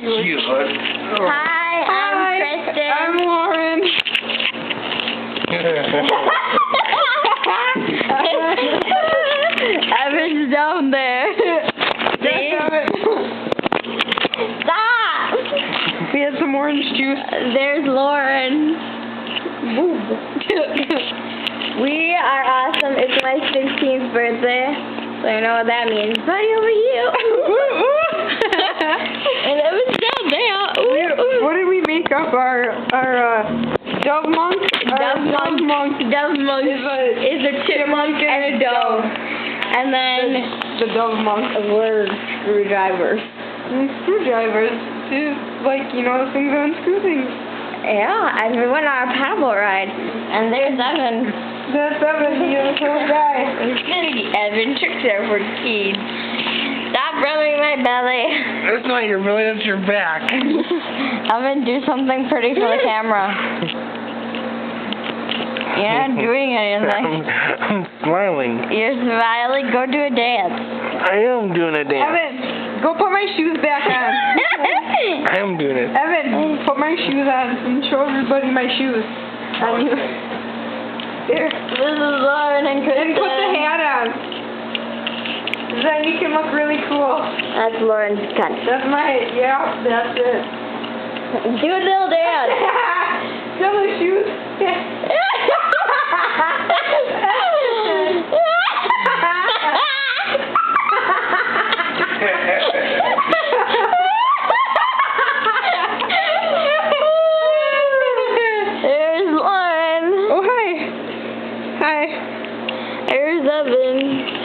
Cute. Hi, I'm Kristen. I'm Lauren. Evan's down there. See? Stop! We had some orange juice. There's Lauren. We are awesome. It's my 16th birthday, so you know what that means. Buddy over you. And Evan's down there. What did we make up? Our dove monk? Dove monk is a chipmunk and a dove. And then The dove monk. we're screwdrivers. Screwdrivers. Too, like, you know, the things that unscrew things. Yeah, and we went on a paddle ride. And there's Evan. That's Evan, he's a cool guy. Evan tricks there for kids. Stop rubbing my belly. That's not your belly, that's your back. Evan, do something pretty for the camera. You're not doing anything. I'm smiling. You're smiling. Go do a dance. I am doing a dance. Evan, go put my shoes back on. I am doing it. Evan, put my shoes on and show everybody my shoes. On you. There. This is Lauren and Kristen. And put the hat on. Then you can look really cool. That's Lauren's cunt. That's that's it. Do a little dance. Show the shoes. There's Lauren. Oh, hi. Hi. There's Evan.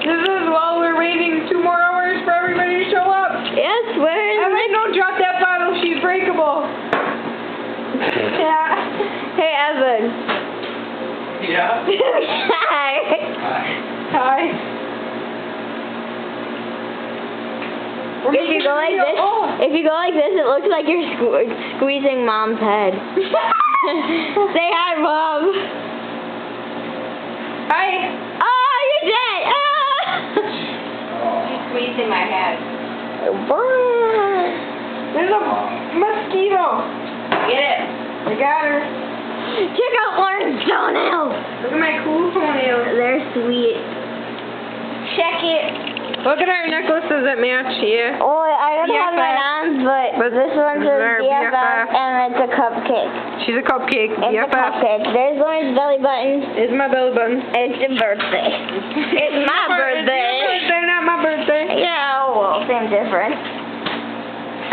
This is while we're waiting 2 more hours for everybody to show up. Yes, where is Evan, don't drop that bottle. She's breakable. Yeah. Hey, Evan. Yeah. Hi. Hi. If you go like this, it looks like you're squeezing Mom's head. Say hi, Mom. Hi. Oh, you're dead. Ah. She's squeezing my head. What? There's a mosquito. Get it. I got her. Check out Lauren's toenails. Look at my cool toenails. They're sweet. Check it. Look at our necklaces that match, yeah. Oh, I don't have my mom's, but this one says our BFF, BFF. and it's a cupcake. She's a cupcake, It's a BFF. cupcake. There's Lauren's belly button. It's my belly button. It's your birthday. It's my birthday. It's your birthday, not my birthday. Yeah, well, same difference.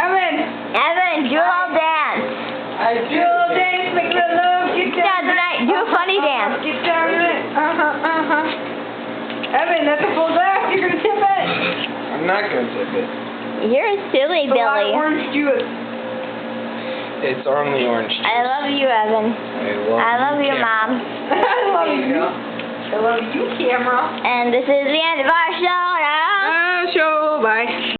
Evan. Evan, do a little dance. I do. Little dance, make the love, get down tonight. Do a funny dance. Get down to it. Evan, that's a full glass. You're gonna tip it. I'm not going to tip it. You're a silly It's a lot Billy. of orange juice. It's only orange juice. I love you, Evan. I love you, Kim. Mom. I love you. I love you, camera. And this is the end of our show now. Show. Bye.